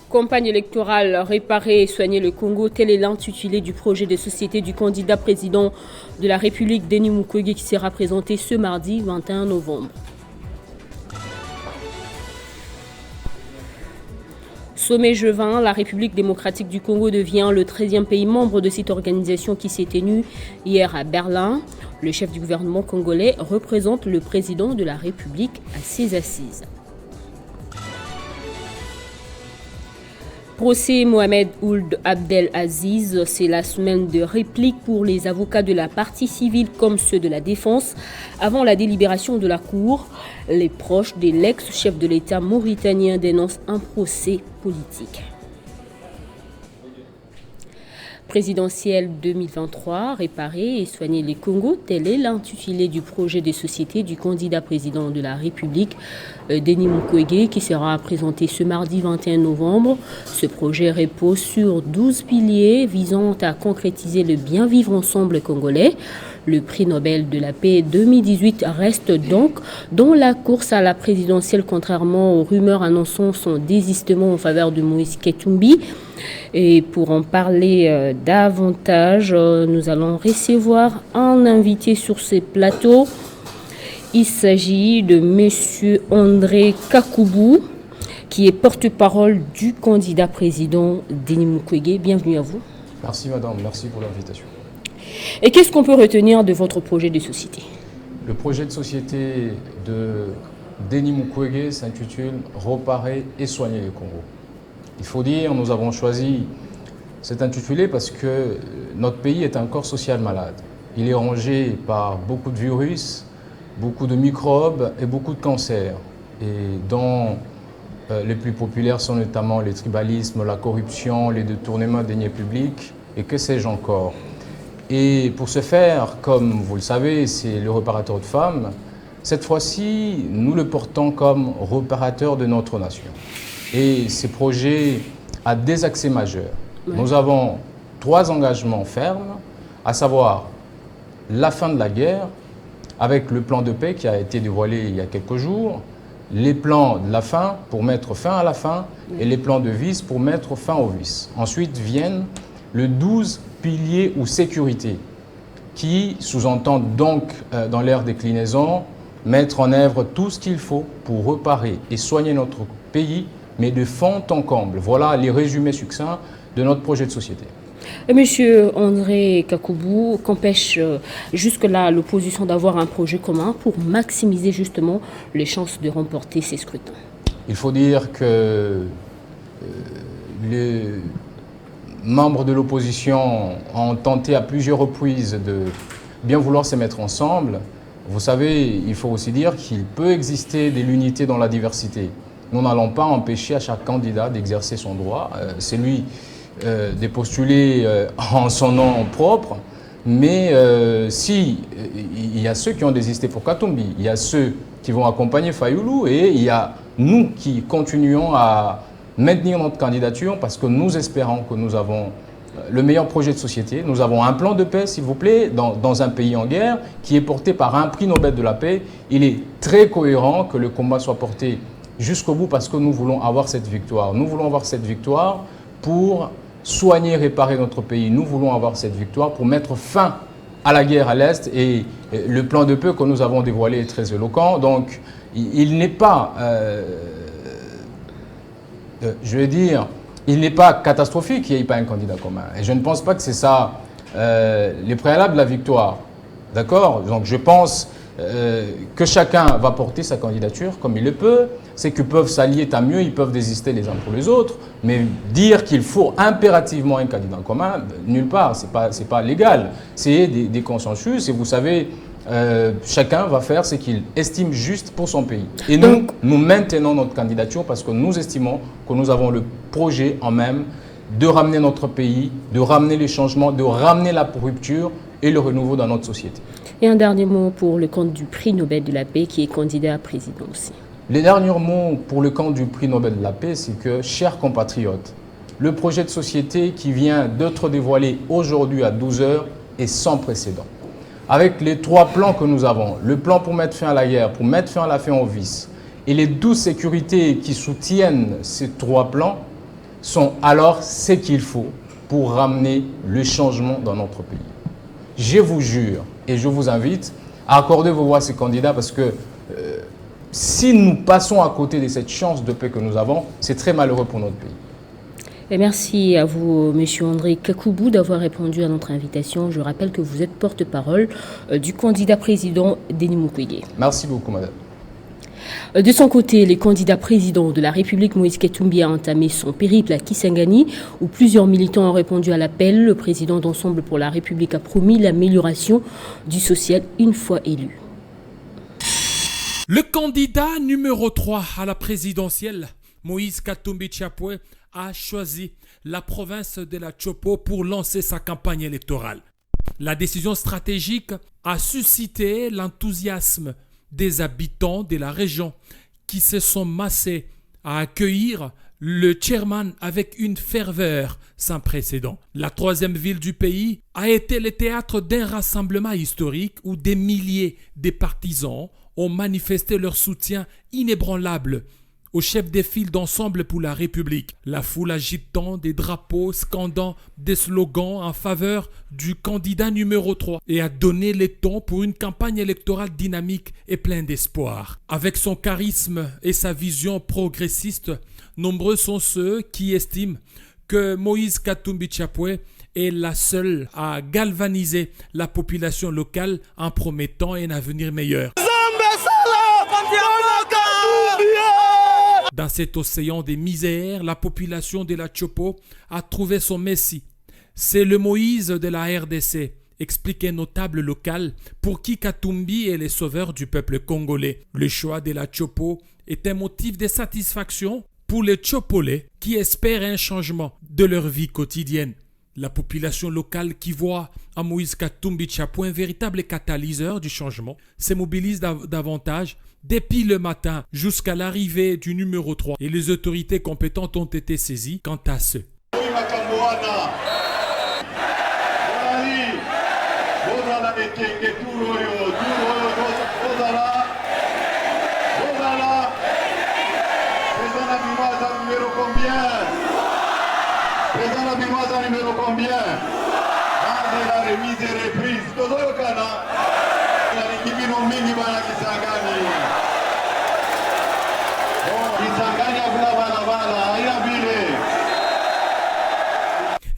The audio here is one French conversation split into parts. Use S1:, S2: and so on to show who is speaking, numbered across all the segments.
S1: Campagne électorale, réparer et soigner le Congo, tel est l'intitulé du projet de société du candidat président de la République, Denis Mukwege, qui sera présenté ce mardi 21 novembre. Sommet G20, la République démocratique du Congo devient le 13e pays membre de cette organisation qui s'est tenue hier à Berlin. Le chef du gouvernement congolais représente le président de la République à ses assises. Procès Mohamed Ould Abdel Aziz, c'est la semaine de réplique pour les avocats de la partie civile comme ceux de la défense. Avant la délibération de la Cour, les proches de l'ex-chef de l'État mauritanien dénoncent un procès politique. Présidentielle 2023, réparer et soigner les Congo, tel est l'intitulé du projet de société du candidat président de la République, Denis Mukwege, qui sera présenté ce mardi 21 novembre. Ce projet repose sur 12 piliers visant à concrétiser le bien vivre ensemble congolais. Le prix Nobel de la paix 2018 reste donc dans la course à la présidentielle, contrairement aux rumeurs annonçant son désistement en faveur de Moïse Katumbi. Et pour en parler davantage, nous allons recevoir un invité sur ce plateau. Il s'agit de M. André Kakoubou, qui est porte-parole du candidat président Denis Mukwege. Bienvenue à vous.
S2: Merci madame, merci pour l'invitation.
S1: Et qu'est-ce qu'on peut retenir de votre projet de société?
S2: Le projet de société de Denis Mukwege s'intitule « Réparer et soigner le Congo ». Il faut dire, nous avons choisi cet intitulé parce que notre pays est un corps social malade. Il est rongé par beaucoup de virus, beaucoup de microbes et beaucoup de cancers. Et dont les plus populaires sont notamment les tribalismes, la corruption, les détournements de deniers publics et que sais-je encore. Et pour ce faire, comme vous le savez, c'est le réparateur de femmes. Cette fois-ci, nous le portons comme réparateur de notre nation. Et ce projet a des axes majeurs. Ouais. Nous avons 3 engagements fermes, à savoir la fin de la guerre, avec le plan de paix qui a été dévoilé il y a quelques jours, les plans de la faim pour mettre fin à la faim et les plans de vice pour mettre fin au vice. Ensuite viennent le 12 piliers ou sécurité, qui sous-entendent donc dans leur déclinaison mettre en œuvre tout ce qu'il faut pour réparer et soigner notre pays, mais de fond en comble. Voilà les résumés succincts de notre projet de société.
S1: Monsieur André Kakoubou, qu'empêche jusque-là l'opposition d'avoir un projet commun pour maximiser justement les chances de remporter ces scrutins?
S2: Il faut dire que les membres de l'opposition ont tenté à plusieurs reprises de bien vouloir se mettre ensemble. Vous savez, il faut aussi dire qu'il peut exister de l'unité dans la diversité. Nous n'allons pas empêcher à chaque candidat d'exercer son droit, c'est lui de postuler en son nom propre, mais si il y a ceux qui ont désisté pour Katumbi, il y a ceux qui vont accompagner Fayoulou et il y a nous qui continuons à maintenir notre candidature parce que nous espérons que nous avons le meilleur projet de société. Nous avons un plan de paix, s'il vous plaît, dans un pays en guerre qui est porté par un prix Nobel de la paix. Il est très cohérent que le combat soit porté jusqu'au bout parce que nous voulons avoir cette victoire. Nous voulons avoir cette victoire pour soigner, réparer notre pays. Nous voulons avoir cette victoire pour mettre fin à la guerre à l'Est et le plan de paix que nous avons dévoilé est très éloquent. Donc, il n'est pas, je vais dire, il n'est pas catastrophique qu'il n'y ait pas un candidat commun. Et je ne pense pas que c'est ça les préalables de la victoire. D'accord? Donc, je pense que chacun va porter sa candidature comme il le peut. C'est qu'ils peuvent s'allier, tant mieux, ils peuvent désister les uns pour les autres. Mais dire qu'il faut impérativement un candidat commun, nulle part, c'est pas légal. C'est des consensus et vous savez, chacun va faire ce qu'il estime juste pour son pays. Et nous maintenons notre candidature parce que nous estimons que nous avons le projet en même de ramener notre pays, de ramener les changements, de ramener la rupture et le renouveau dans notre société.
S1: Et un dernier mot pour le compte du prix Nobel de la paix qui est candidat à président aussi.
S2: Les derniers mots pour le compte du prix Nobel de la paix, c'est que, chers compatriotes, le projet de société qui vient d'être dévoilé aujourd'hui à 12 h est sans précédent. Avec les 3 plans que nous avons, le plan pour mettre fin à la guerre, pour mettre fin à la faim au vice, et les 12 sécurités qui soutiennent ces 3 plans, sont alors ce qu'il faut pour ramener le changement dans notre pays. Je vous jure et je vous invite à accorder vos voix à ces candidats parce que si nous passons à côté de cette chance de paix que nous avons, c'est très malheureux pour notre pays.
S1: Et merci à vous, M. André Kakoubou, d'avoir répondu à notre invitation. Je rappelle que vous êtes porte-parole du candidat président Denis Mukwege.
S2: Merci beaucoup, madame.
S1: De son côté, le candidat président de la République, Moïse Katumbi, a entamé son périple à Kisangani, où plusieurs militants ont répondu à l'appel. Le président d'Ensemble pour la République a promis l'amélioration du social une fois élu.
S3: Le candidat numéro 3 à la présidentielle, Moïse Katumbi Chapwe, a choisi la province de la Chopo pour lancer sa campagne électorale. La décision stratégique a suscité l'enthousiasme des habitants de la région qui se sont massés à accueillir le chairman avec une ferveur sans précédent. La troisième ville du pays a été le théâtre d'un rassemblement historique où des milliers de partisans ont manifesté leur soutien inébranlable au chef des files d'Ensemble pour la République. La foule agitant des drapeaux, scandant des slogans en faveur du candidat numéro 3 et a donné les tons pour une campagne électorale dynamique et pleine d'espoir. Avec son charisme et sa vision progressiste, nombreux sont ceux qui estiment que Moïse Katumbi Chapwe est la seule à galvaniser la population locale en promettant un avenir meilleur. Dans cet océan des misères, la population de la Chopo a trouvé son messie. C'est le Moïse de la RDC, explique un notable local pour qui Katumbi est le sauveur du peuple congolais. Le choix de la Chopo est un motif de satisfaction pour les Chopolais qui espèrent un changement de leur vie quotidienne. La population locale qui voit à Moïse Katumbi Chapwe un véritable catalyseur du changement se mobilise davantage depuis le matin jusqu'à l'arrivée du numéro 3 et les autorités compétentes ont été saisies quant à ce.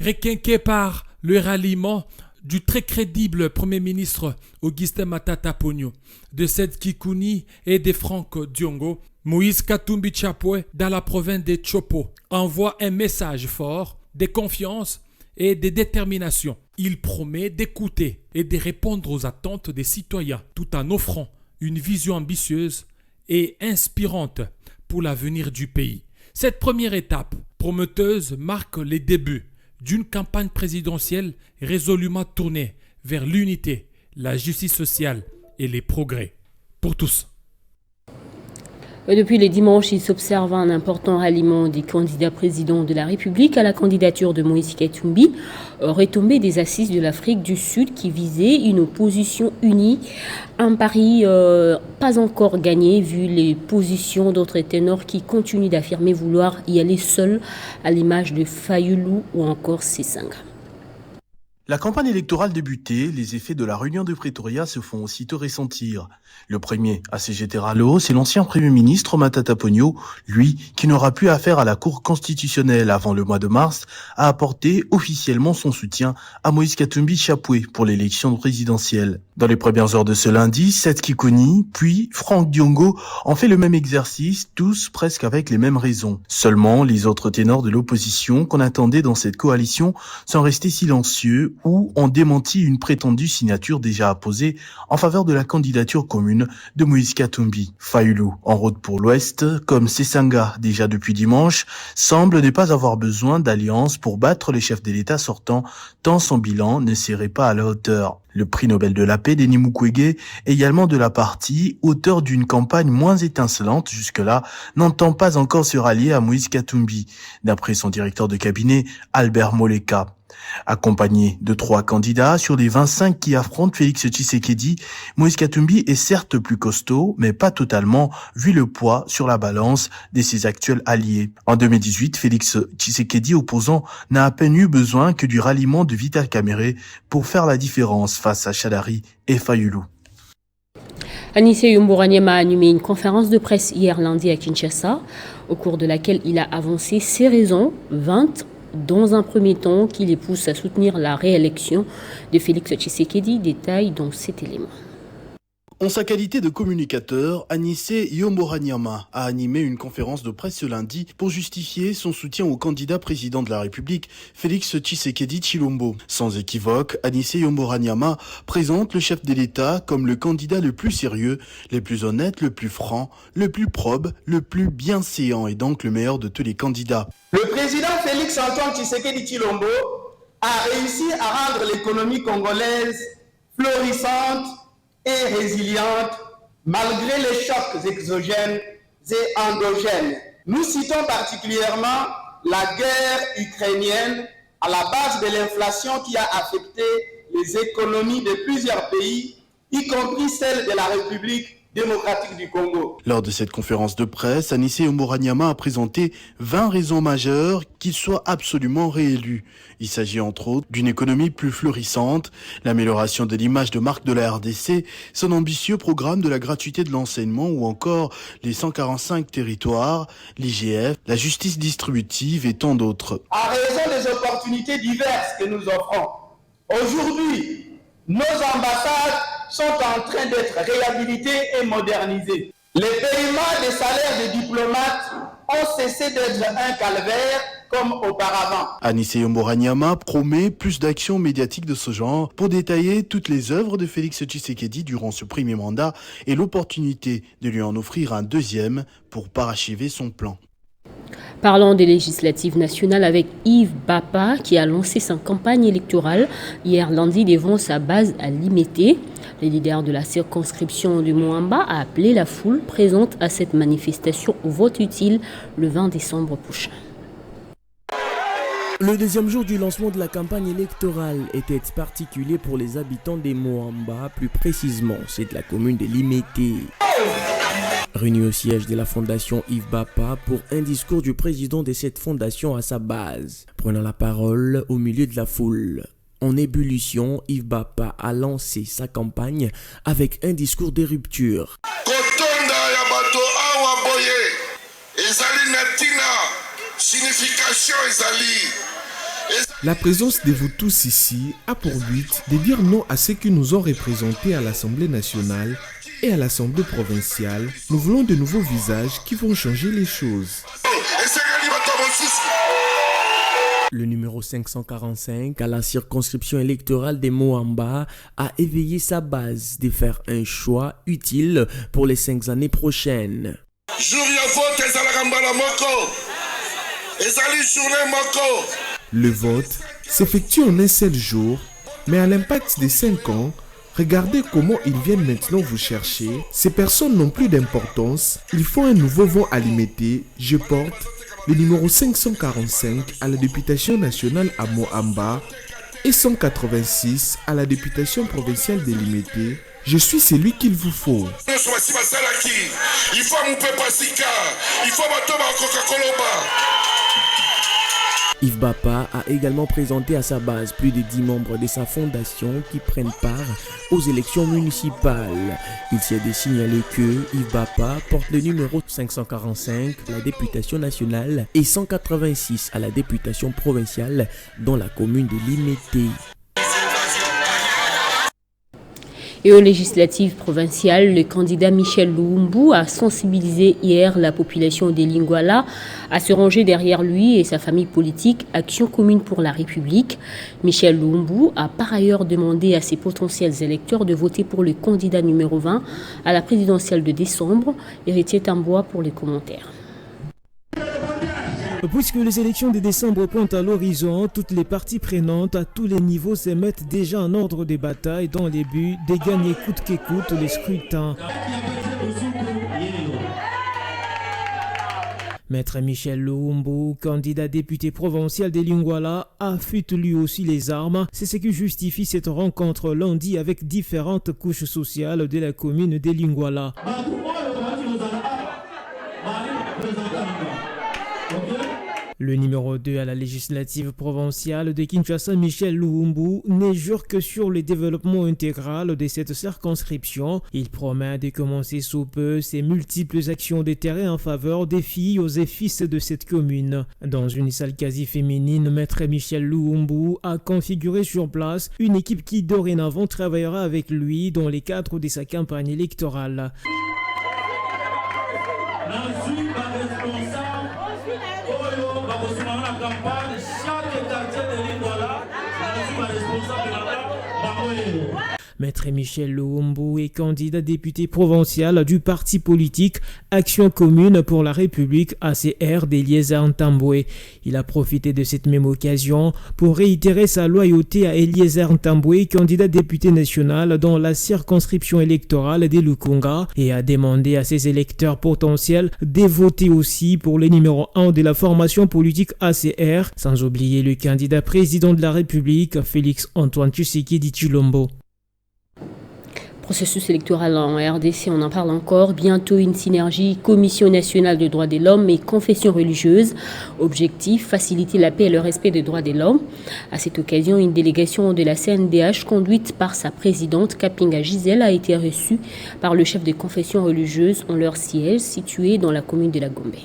S3: Requinqué par le ralliement du très crédible Premier ministre Augustin Matata Ponyo, de Seth Kikouni et de Franck Diongo, Moïse Katumbi Chapwe, dans la province de Chopo, envoie un message fort de confiance et de détermination. Il promet d'écouter et de répondre aux attentes des citoyens tout en offrant une vision ambitieuse et inspirante pour l'avenir du pays. Cette première étape prometteuse marque les débuts d'une campagne présidentielle résolument tournée vers l'unité, la justice sociale et les progrès pour tous.
S1: Depuis le dimanche, il s'observe un important ralliement des candidats présidents de la République à la candidature de Moïse Katumbi, retombée des assises de l'Afrique du Sud qui visait une opposition unie. Un pari pas encore gagné vu les positions d'autres ténors qui continuent d'affirmer vouloir y aller seuls, à l'image de Fayulu ou encore Sesanga.
S4: La campagne électorale débutée, les effets de la réunion de Pretoria se font aussitôt ressentir. Le premier à se jeter à l'eau, c'est l'ancien Premier ministre Matata Ponyo, lui qui n'aura plus affaire à la Cour constitutionnelle avant le mois de mars, a apporté officiellement son soutien à Moïse Katumbi Chapwe pour l'élection présidentielle. Dans les premières heures de ce lundi, Seth Kikouni, puis Franck Diongo ont fait le même exercice, tous presque avec les mêmes raisons. Seulement, les autres ténors de l'opposition qu'on attendait dans cette coalition sont restés silencieux ou ont démenti une prétendue signature déjà apposée en faveur de la candidature commune de Moïse Katumbi. Fayulu, en route pour l'Ouest, comme Sesanga déjà depuis dimanche, semble ne pas avoir besoin d'alliance pour battre les chefs de l'État sortant, tant son bilan ne serait pas à la hauteur. Le prix Nobel de la paix, Denis Mukwege, également de la partie, auteur d'une campagne moins étincelante jusque-là, n'entend pas encore se rallier à Moïse Katumbi, d'après son directeur de cabinet, Albert Moleka. Accompagné de 3 candidats sur les 25 qui affrontent Félix Tshisekedi, Moïse Katumbi est certes plus costaud, mais pas totalement, vu le poids sur la balance de ses actuels alliés. En 2018, Félix Tshisekedi, opposant, n'a à peine eu besoin que du ralliement de Vital Kamerhe pour faire la différence face à Chadari et Fayulu.
S1: Anissé Yomboranyama a animé une conférence de presse hier lundi à Kinshasa, au cours de laquelle il a avancé ses raisons, 20, dans un premier temps, qui les pousse à soutenir la réélection de Félix Tshisekedi. Détail dans cet élément.
S4: En sa qualité de communicateur, Anissé Yomboranyama a animé une conférence de presse ce lundi pour justifier son soutien au candidat président de la République, Félix Tshisekedi Tshilombo. Sans équivoque, Anissé Yomboranyama présente le chef de l'État comme le candidat le plus sérieux, le plus honnête, le plus franc, le plus probe, le plus bienséant et donc le meilleur de tous les candidats.
S5: Le président Félix Antoine Tshisekedi Tshilombo a réussi à rendre l'économie congolaise florissante et résiliente malgré les chocs exogènes et endogènes. Nous citons particulièrement la guerre ukrainienne à la base de l'inflation qui a affecté les économies de plusieurs pays, y compris celle de la République démocratique du Congo.
S4: Lors de cette conférence de presse, Anissé Yomboranyama a présenté 20 raisons majeures qu'il soit absolument réélu. Il s'agit entre autres d'une économie plus florissante, l'amélioration de l'image de marque de la RDC, son ambitieux programme de la gratuité de l'enseignement ou encore les 145 territoires, l'IGF, la justice distributive et tant d'autres.
S5: À raison des opportunités diverses que nous offrons, aujourd'hui, nos ambassades sont en train d'être réhabilitées et modernisées. Les paiements des salaires des diplomates ont cessé d'être un calvaire comme auparavant.
S4: Anissé Yomboranyama promet plus d'actions médiatiques de ce genre pour détailler toutes les œuvres de Félix Tshisekedi durant ce premier mandat et l'opportunité de lui en offrir un deuxième pour parachever son plan.
S1: Parlons des législatives nationales avec Yves Bapa qui a lancé sa campagne électorale hier lundi devant sa base à Limete. Le leader de la circonscription du Moamba a appelé la foule présente à cette manifestation au vote utile le 20 décembre prochain.
S6: Le deuxième jour du lancement de la campagne électorale était particulier pour les habitants des Moamba, plus précisément c'est de la commune de Limete. Réunis au siège de la fondation Yves Bapa pour un discours du président de cette fondation à sa base. Prenant la parole au milieu de la foule. En ébullition, Yves Bapa a lancé sa campagne avec un discours de rupture.
S7: La présence de vous tous ici a pour but de dire non à ceux qui nous ont représentés à l'Assemblée nationale et à l'Assemblée provinciale. Nous voulons de nouveaux visages qui vont changer les choses.
S6: Le numéro 545 à la circonscription électorale des Moamba a éveillé sa base de faire un choix utile pour les 5 années prochaines.
S7: Le vote s'effectue en un seul jour, mais à l'impact des 5 ans, regardez comment ils viennent maintenant vous chercher. Ces personnes n'ont plus d'importance. Il faut un nouveau vent à Limete. Je porte le numéro 545 à la députation nationale à Moamba et 186 à la députation provinciale de Limete. Je suis celui qu'il vous faut.
S6: Yves Bapa a également présenté à sa base plus de 10 membres de sa fondation qui prennent part aux élections municipales. Il s'est de signaler que Yves Bapa porte le numéro 545 à la députation nationale et 186 à la députation provinciale dans la commune de Limete.
S1: Et aux législatives provinciales, le candidat Michel Luumbu a sensibilisé hier la population des Lingala à se ranger derrière lui et sa famille politique Action commune pour la République. Michel Luumbu a par ailleurs demandé à ses potentiels électeurs de voter pour le candidat numéro 20 à la présidentielle de décembre. Héritier Tamboa pour les commentaires.
S8: Puisque les élections de décembre pointent à l'horizon, toutes les parties prenantes à tous les niveaux se mettent déjà en ordre de bataille dans les buts de gagner coûte que coûte les scrutins. Maître Michel Luumbu, candidat député provincial des Lingala, affûte lui aussi les armes. C'est ce qui justifie cette rencontre lundi avec différentes couches sociales de la commune des Lingala. Le numéro 2 à la législative provinciale de Kinshasa, Michel Luumbu, ne jure que sur le développement intégral de cette circonscription. Il promet de commencer sous peu ses multiples actions de terrain en faveur des filles et fils de cette commune. Dans une salle quasi féminine, Maître Michel Luumbu a configuré sur place une équipe qui dorénavant travaillera avec lui dans les cadres de sa campagne électorale. Maître Michel Luumbu est candidat député provincial du parti politique Action commune pour la République ACR d'Eliezer Ntambwe. Il a profité de cette même occasion pour réitérer sa loyauté à Eliezer Ntambwe, candidat député national dans la circonscription électorale des Lukunga, et a demandé à ses électeurs potentiels de voter aussi pour le numéro 1 de la formation politique ACR, sans oublier le candidat président de la République, Félix Antoine Tshisekedi Tshilombo.
S1: Processus électoral en RDC, on en parle encore. Bientôt une synergie Commission nationale des droits de l'homme et confession religieuse. Objectif, faciliter la paix et le respect des droits de l'homme. À cette occasion, une délégation de la CNDH conduite par sa présidente Kapinga Gisèle a été reçue par le chef de confession religieuse en leur siège situé dans la commune de la Gombe.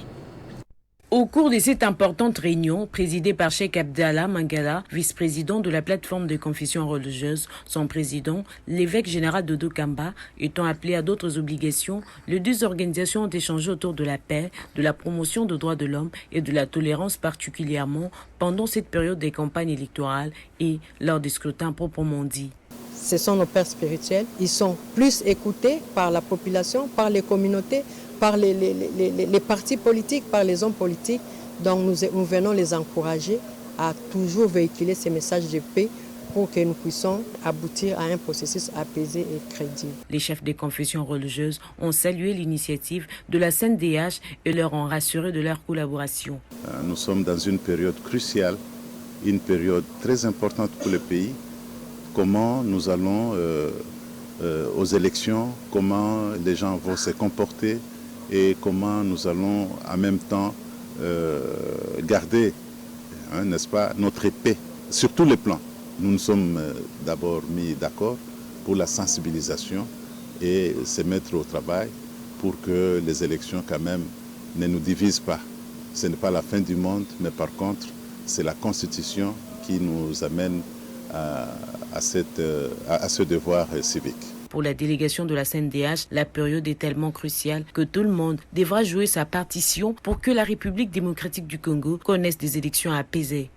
S9: Au cours de cette importante réunion, présidée par Cheikh Abdallah Mangala, vice-président de la plateforme de confession religieuse, son président, l'évêque général Dodo Kamba, étant appelé à d'autres obligations, les deux organisations ont échangé autour de la paix, de la promotion des droits de l'homme et de la tolérance particulièrement pendant cette période des campagnes électorales et lors des scrutins proprement dits.
S10: Ce sont nos pères spirituels. Ils sont plus écoutés par la population, par les communautés, par les partis politiques, par les hommes politiques. Donc nous venons les encourager à toujours véhiculer ces messages de paix pour que nous puissions aboutir à un processus apaisé et crédible.
S9: Les chefs des confessions religieuses ont salué l'initiative de la CNDH et leur ont rassuré de leur collaboration.
S11: Nous sommes dans une période cruciale, une période très importante pour le pays. Comment nous allons aux élections, comment les gens vont se comporter et comment nous allons en même temps garder, n'est-ce pas, notre paix sur tous les plans. Nous nous sommes d'abord mis d'accord pour la sensibilisation et se mettre au travail pour que les élections quand même ne nous divisent pas. Ce n'est pas la fin du monde, mais par contre, c'est la Constitution qui nous amène à ce devoir civique.
S9: Pour la délégation de la CNDH, la période est tellement cruciale que tout le monde devra jouer sa partition pour que la République démocratique du Congo connaisse des élections apaisées.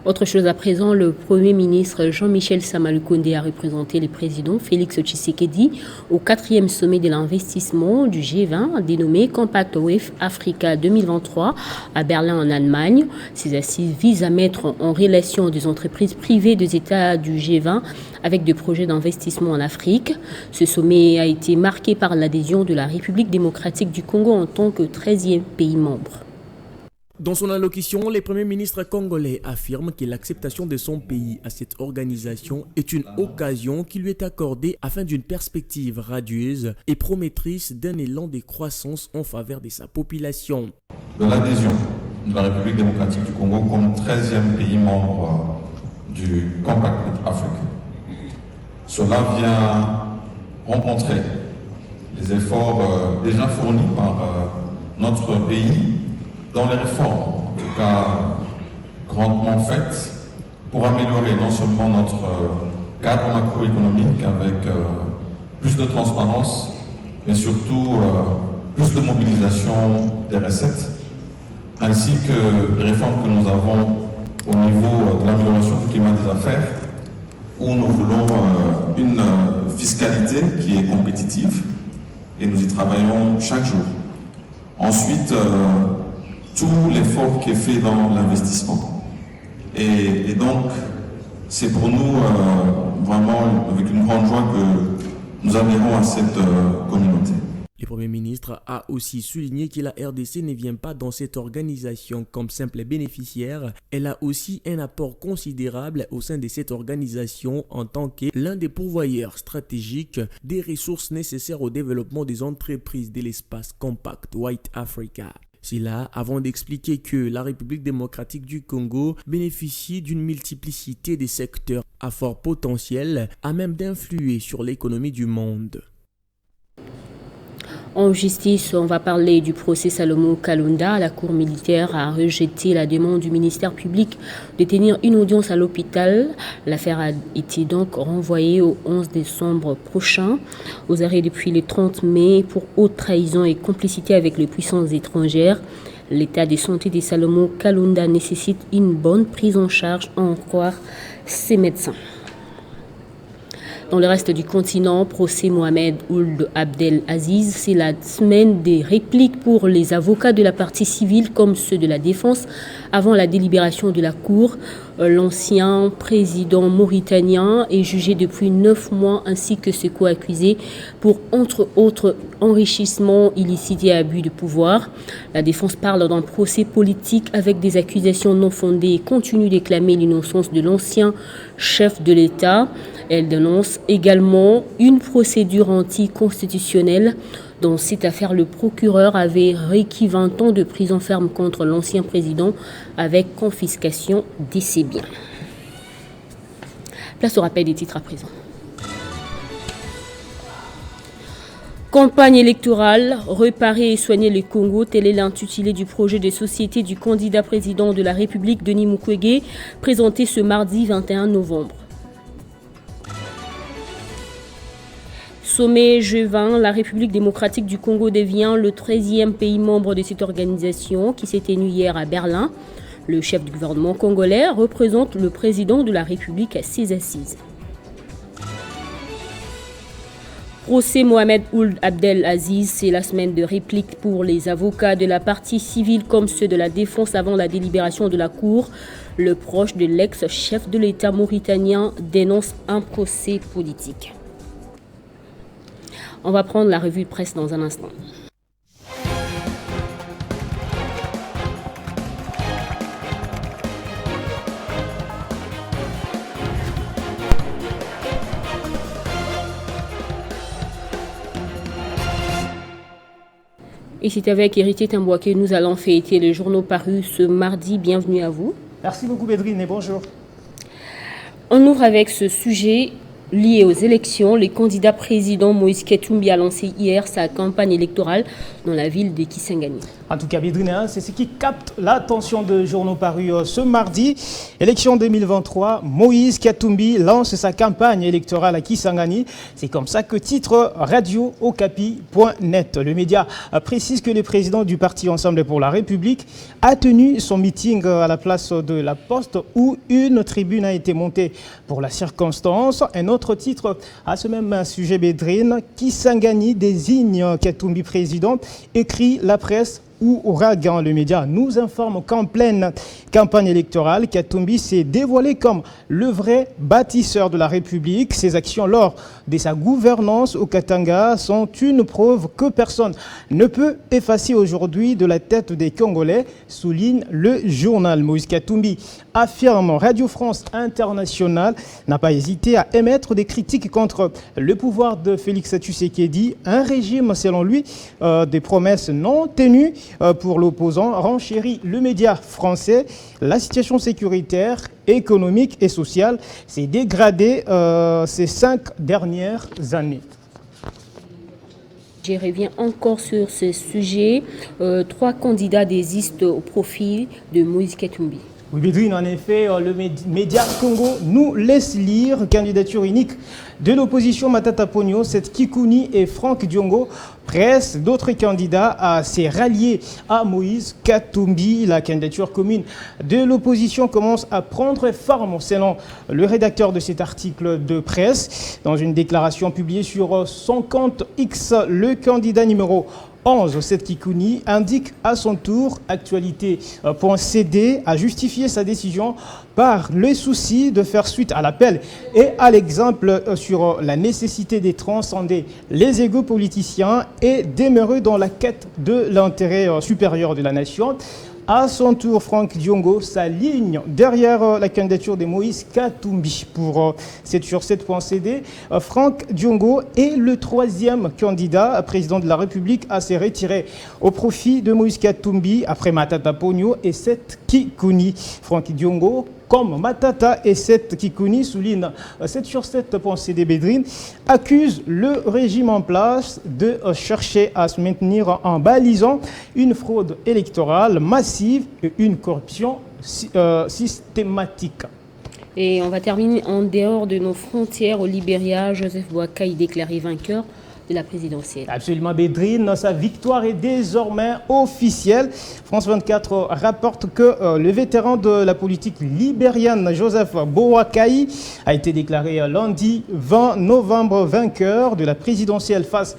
S1: Autre chose à présent, le Premier ministre Jean-Michel Sama-Lukonde a représenté le président Félix Tshisekedi au 4e sommet de l'investissement du G20 dénommé Compact Wave Africa 2023 à Berlin en Allemagne. Ces assises visent à mettre en relation des entreprises privées des États du G20 avec des projets d'investissement en Afrique. Ce sommet a été marqué par l'adhésion de la République démocratique du Congo en tant que 13e pays membre.
S6: Dans son allocution, le Premier ministre congolais affirme que l'acceptation de son pays à cette organisation est une occasion qui lui est accordée afin d'une perspective radieuse et promettrice d'un élan de croissance en faveur de sa population.
S12: De l'adhésion de la République démocratique du Congo comme 13e pays membre du Compact Afrique. Cela vient rencontrer les efforts déjà fournis par notre pays dans les réformes, en tout cas grandement faites, pour améliorer non seulement notre cadre macroéconomique avec plus de transparence, mais surtout plus de mobilisation des recettes, ainsi que les réformes que nous avons au niveau de l'amélioration du climat des affaires, où nous voulons une fiscalité qui est compétitive, et nous y travaillons chaque jour. Ensuite, tout l'effort qui est fait dans l'investissement. Et donc, c'est pour nous vraiment avec une grande joie que nous adhérons à cette communauté.
S6: Le Premier ministre a aussi souligné que la RDC ne vient pas dans cette organisation comme simple bénéficiaire. Elle a aussi un apport considérable au sein de cette organisation en tant que l'un des pourvoyeurs stratégiques des ressources nécessaires au développement des entreprises de l'espace compact White Africa. C'est là avant d'expliquer que la République démocratique du Congo bénéficie d'une multiplicité de secteurs à fort potentiel à même d'influer sur l'économie du monde.
S1: En justice, on va parler du procès Salomon Kalonda. La Cour militaire a rejeté la demande du ministère public de tenir une audience à l'hôpital. L'affaire a été donc renvoyée au 11 décembre prochain, aux arrêts depuis le 30 mai pour haute trahison et complicité avec les puissances étrangères. L'état de santé de Salomon Kalonda nécessite une bonne prise en charge, à en croire ses médecins. Dans le reste du continent, procès Mohamed Ould Abdel Aziz, c'est la semaine des répliques pour les avocats de la partie civile comme ceux de la défense avant la délibération de la Cour. L'ancien président mauritanien est jugé depuis 9 mois ainsi que ses co-accusés pour, entre autres, enrichissement illicite et abus de pouvoir. La défense parle d'un procès politique avec des accusations non fondées et continue d'éclamer l'innocence de l'ancien chef de l'État. Elle dénonce également une procédure anticonstitutionnelle. Dans cette affaire, le procureur avait requis 20 ans de prison ferme contre l'ancien président avec confiscation de ses biens. Place au rappel des titres à présent. Campagne électorale, réparer et soigner le Congo, tel est l'intitulé du projet de société du candidat président de la République, Denis Mukwege, présenté ce mardi 21 novembre. Sommet G20, la République démocratique du Congo devient le 13e pays membre de cette organisation qui s'est tenue hier à Berlin. Le chef du gouvernement congolais représente le président de la République à ses assises. Procès Mohamed Ould Abdel Aziz, c'est la semaine de réplique pour les avocats de la partie civile comme ceux de la défense avant la délibération de la Cour. Le proche de l'ex-chef de l'État mauritanien dénonce un procès politique. On va prendre la revue de presse dans un instant. Et c'est avec Héritier Tamboua que nous allons fêter les journaux parus ce mardi. Bienvenue à vous.
S13: Merci beaucoup Bédrine et bonjour.
S1: On ouvre avec ce sujet lié aux élections. Le candidat président Moïse Katumbi a lancé hier sa campagne électorale dans la ville de Kisangani.
S13: En tout cas, Bédrine, c'est ce qui capte l'attention de journaux parus ce mardi. Élection 2023, Moïse Katumbi lance sa campagne électorale à Kisangani. C'est comme ça que titre radio-okapi.net. Le média précise que le président du parti Ensemble pour la République a tenu son meeting à la place de la Poste où une tribune a été montée pour la circonstance. Un autre titre à ce même sujet, Bédrine, Kisangani désigne Katumbi président, écrit la presse ou Ouragan. Le média nous informe qu'en pleine campagne électorale, Katumbi s'est dévoilé comme le vrai bâtisseur de la République. Ses actions lors de sa gouvernance au Katanga sont une preuve que personne ne peut effacer aujourd'hui de la tête des Congolais, souligne le journal. Moïse Katumbi affirme Radio France Internationale n'a pas hésité à émettre des critiques contre le pouvoir de Félix Tshisekedi, un régime selon lui des promesses non tenues pour l'opposant, renchérit le média français. La situation sécuritaire, économique et sociale s'est dégradée ces 5 dernières années.
S1: Je reviens encore sur ce sujet. 3 candidats désistent au profit de Moïse Katumbi.
S13: Oui, Bédrine, en effet, le média Congo nous laisse lire candidature unique de l'opposition Matata Ponyo, cette Kikouni et Franck Diongo presse d'autres candidats à se rallier à Moïse Katumbi. La candidature commune de l'opposition commence à prendre forme selon le rédacteur de cet article de presse. Dans une déclaration publiée sur son compte X, le candidat numéro 11, Seth Kikouni indique à son tour, Actualité.cd, a justifié sa décision par le souci de faire suite à l'appel et à l'exemple sur la nécessité de transcender les égos politiciens et demeurer dans la quête de l'intérêt supérieur de la nation. À son tour, Franck Diongo s'aligne derrière la candidature de Moïse Katumbi pour 7sur7.cd. Franck Diongo est le 3e candidat président de la République à se retirer au profit de Moïse Katumbi après Matata Ponyo et Seth Kikouni. Franck Diongo, comme Matata et Seth Kikouni, souligne 7sur7.cd Bédrine, accuse le régime en place de chercher à se maintenir en balisant une fraude électorale massive et une corruption systématique.
S1: Et on va terminer en dehors de nos frontières. Au Libéria, Joseph Boakai déclaré vainqueur de la présidentielle.
S13: Absolument, Bédrine, sa victoire est désormais officielle. France 24 rapporte que le vétéran de la politique libérienne, Joseph Boakai, a été déclaré lundi 20 novembre vainqueur de la présidentielle face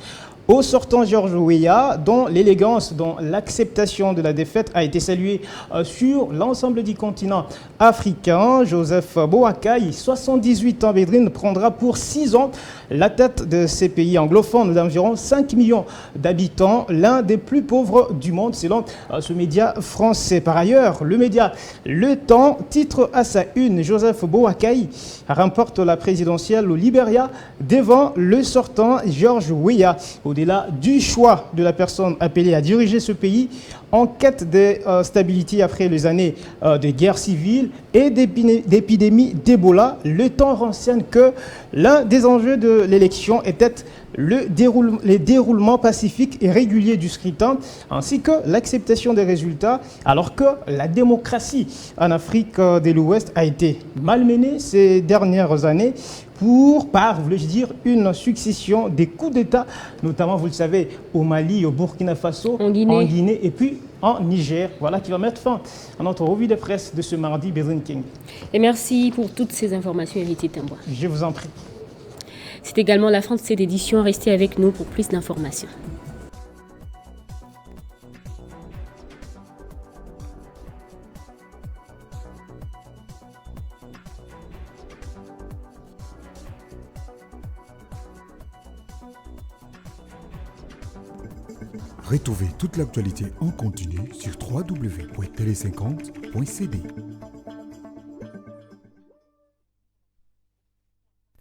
S13: au sortant Georges Weah, dont l'élégance, dont l'acceptation de la défaite a été saluée sur l'ensemble du continent africain. Joseph Boakai, 78 ans, Bédrine, prendra pour 6 ans la tête de ces pays anglophones d'environ 5 millions d'habitants, l'un des plus pauvres du monde selon ce média français. Par ailleurs, le média Le Temps titre à sa une: Joseph Boakai remporte la présidentielle au Libéria devant le sortant Georges Weah. Au-delà du choix de la personne appelée à diriger ce pays en quête de stabilité après les années de guerre civile et d'épidémie d'Ebola, Le Temps renseigne que l'un des enjeux de l'élection était le déroulement pacifique et régulier du scrutin, ainsi que l'acceptation des résultats, alors que la démocratie en Afrique de l'Ouest a été malmenée ces dernières années par, voulais-je dire, une succession des coups d'État, notamment, vous le savez, au Mali, au Burkina Faso, en Guinée et puis en Niger. Voilà qui va mettre fin à notre revue de presse de ce mardi, Bédrine King.
S1: Et merci pour toutes ces informations, Héritier Timbois.
S13: Je vous en prie.
S1: C'est également la fin de cette édition. Restez avec nous pour plus d'informations.
S14: Retrouvez toute l'actualité en continu sur www.tele50.cd.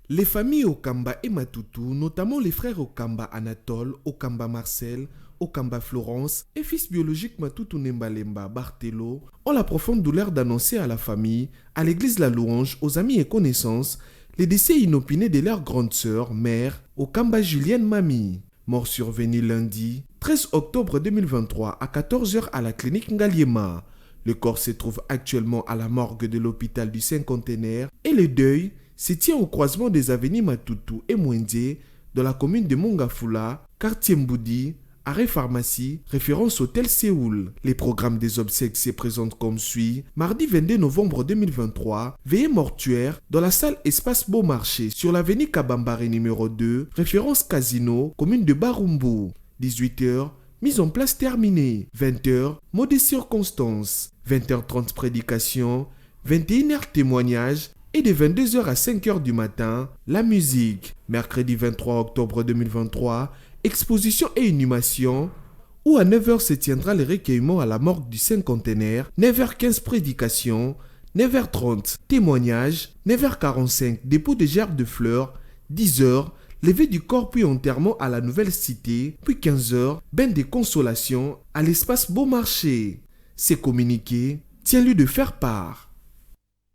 S7: Les familles Okamba et Matutu, notamment les frères Okamba Anatole, Okamba Marcel, Okamba Florence et fils biologique Matutu Nembalemba Bartelo, ont la profonde douleur d'annoncer à la famille, à l'église La Louange, aux amis et connaissances, les décès inopinés de leur grande sœur, mère, Okamba Julienne Mami. Mort survenu lundi 13 octobre 2023 à 14h à la clinique Ngaliema. Le corps se trouve actuellement à la morgue de l'hôpital du Cinquantenaire et le deuil se tient au croisement des avenues Matutu et Mwendé de la commune de Mongafula, quartier Mboudi, arrêt pharmacie, référence hôtel Séoul. Les programmes des obsèques se présentent comme suit. Mardi 22 novembre 2023, veillée mortuaire dans la salle Espace Beaumarchais sur l'avenue Kabambare numéro 2, référence Casino, commune de Barumbu. 18h, mise en place terminée. 20h, mot des circonstances. 20h30 prédication. 21h témoignage. Et de 22h à 5h du matin, la musique. Mercredi 23 octobre 2023, exposition et inhumation, où à 9h se tiendra le recueillement à la morgue du Cinquantenaire, 9h15 prédication, 9h30 témoignage, 9h45 dépôt de gerbes de fleurs, 10h levée du corps puis enterrement à la nouvelle cité, puis 15h bain de consolation à l'espace Beaumarchais. Ces communiqués, tiens-lui de faire part.